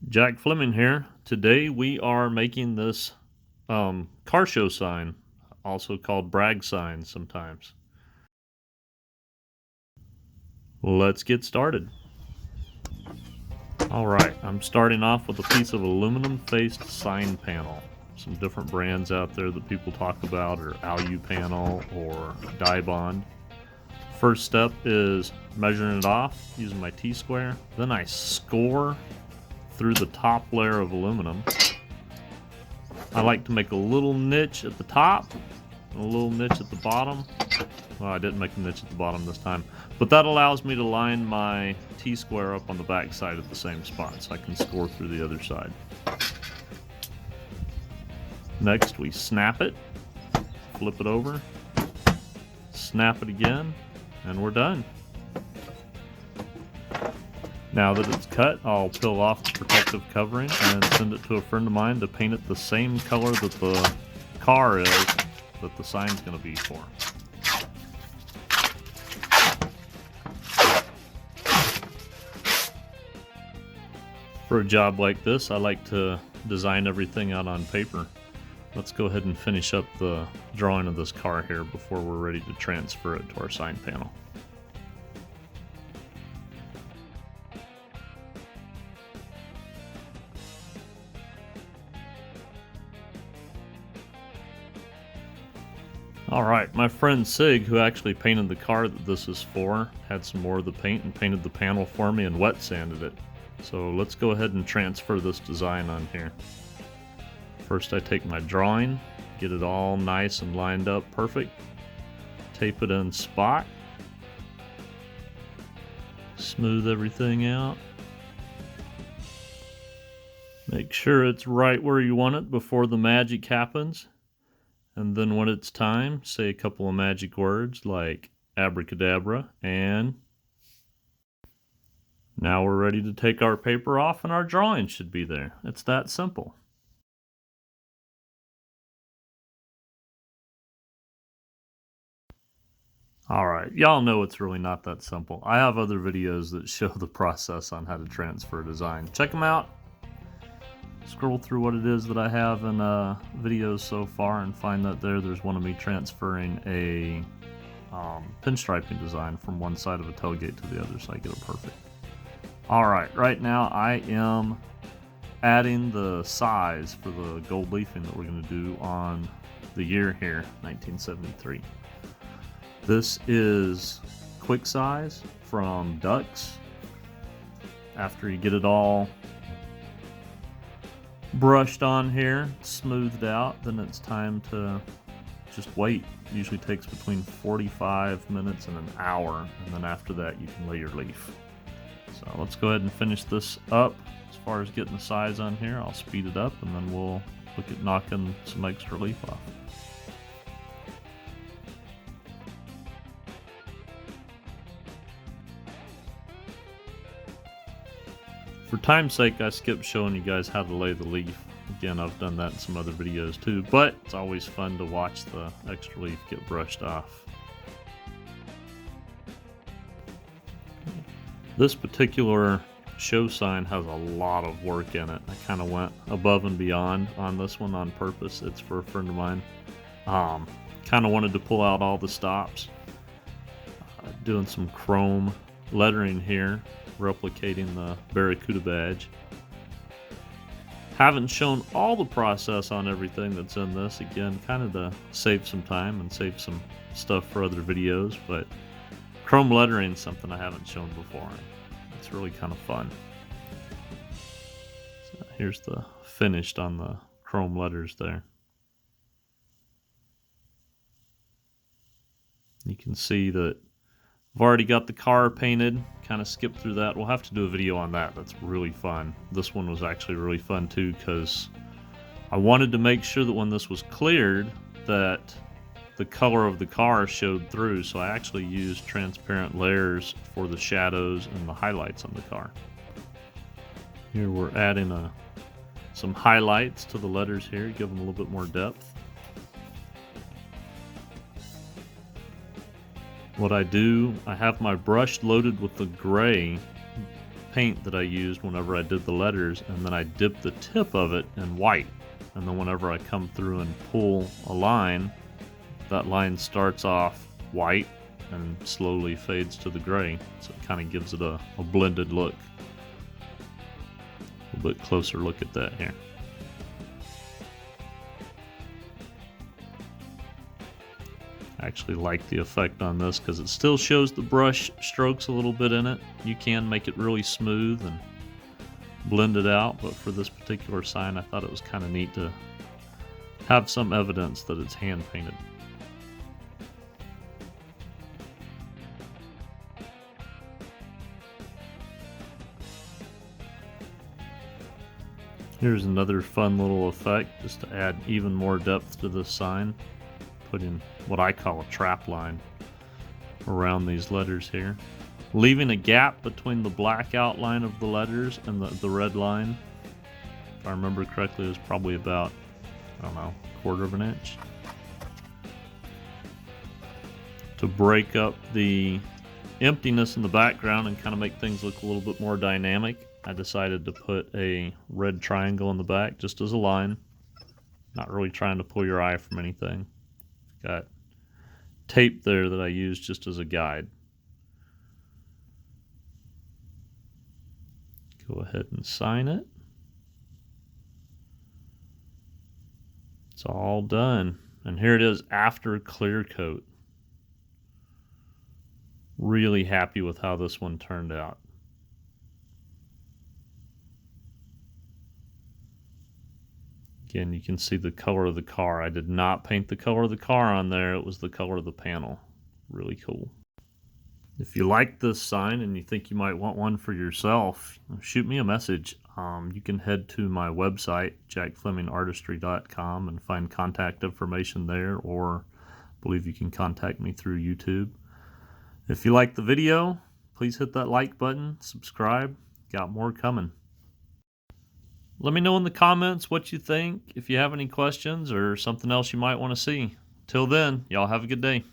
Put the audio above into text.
Jack Fleming here. Today we are making this car show sign, also called brag sign sometimes. Let's get started. Alright, I'm starting off with a piece of aluminum faced sign panel. Some different brands out there that people talk about are Alu panel or die bond. First step is measuring it off using my T-square. Then I score through the top layer of aluminum. I like to make a little niche at the top and a little niche at the bottom. Well, I didn't make a niche at the bottom this time, but that allows me to line my T-square up on the back side at the same spot so I can score through the other side. Next, we snap it, flip it over, snap it again, and we're done. Now that it's cut, I'll peel off the protective covering and send it to a friend of mine to paint it the same color that the car is that the sign's going to be for. For a job like this, I like to design everything out on paper. Let's go ahead and finish up the drawing of this car here before we're ready to transfer it to our sign panel. Alright, my friend Sig, who actually painted the car that this is for, had some more of the paint and painted the panel for me and wet sanded it. So let's go ahead and transfer this design on here. First I take my drawing, get it all nice and lined up perfect, tape it in spot, smooth everything out, make sure it's right where you want it before the magic happens. And then when it's time, say a couple of magic words like abracadabra, and now we're ready to take our paper off and our drawing should be there. It's that simple. Alright, y'all know it's really not that simple. I have other videos that show the process on how to transfer a design. Check them out. Scroll through what it is that I have in videos so far and find that there's one of me transferring a pinstriping design from one side of a tailgate to the other so I get it perfect. Alright, right now I am adding the size for the gold leafing that we're going to do on the year here, 1973. This is quick size from Ducks. After you get it all brushed on here, smoothed out, then it's time to just wait. It usually takes between 45 minutes and an hour, and then after that you can lay your leaf. So let's go ahead and finish this up. As far as getting the size on here, I'll speed it up and then we'll look at knocking some extra leaf off. For time's sake, I skipped showing you guys how to lay the leaf. Again, I've done that in some other videos too, but it's always fun to watch the extra leaf get brushed off. This particular show sign has a lot of work in it. I kind of went above and beyond on this one on purpose. It's for a friend of mine. Kind of wanted to pull out all the stops. Doing some chrome lettering here, replicating the Barracuda badge. Haven't shown all the process on everything that's in this, again, kind of to save some time and save some stuff for other videos, but chrome lettering is something I haven't shown before. It's really kind of fun. So here's the finished on the chrome letters there. You can see that I've already got the car painted, kind of skipped through that. We'll have to do a video on that. That's really fun. This one was actually really fun too because I wanted to make sure that when this was cleared that the color of the car showed through, so I actually used transparent layers for the shadows and the highlights on the car. Here we're adding some highlights to the letters here, give them a little bit more depth. What I do, I have my brush loaded with the gray paint that I used whenever I did the letters, and then I dipped the tip of it in white. And then whenever I come through and pull a line, that line starts off white and slowly fades to the gray. So it kind of gives it a blended look. A little bit closer look at that here. I actually like the effect on this because it still shows the brush strokes a little bit in it. You can make it really smooth and blend it out, but for this particular sign I thought it was kind of neat to have some evidence that it's hand painted. Here's another fun little effect just to add even more depth to this sign. Put in what I call a trap line around these letters here, leaving a gap between the black outline of the letters and the red line. If I remember correctly, it was probably about, I don't know, 1/4 of an inch. To break up the emptiness in the background and kind of make things look a little bit more dynamic, I decided to put a red triangle in the back just as a line. Not really trying to pull your eye from anything. Got tape there that I used just as a guide. Go ahead and sign it. It's all done. And here it is after clear coat. Really happy with how this one turned out. Again, you can see the color of the car. I did not paint the color of the car on there. It was the color of the panel. Really cool. If you like this sign and you think you might want one for yourself, shoot me a message. You can head to my website, jackflemingartistry.com, and find contact information there, or I believe you can contact me through YouTube. If you like the video, please hit that like button, subscribe. Got more coming. Let me know in the comments what you think, if you have any questions or something else you might want to see. Till then, y'all have a good day.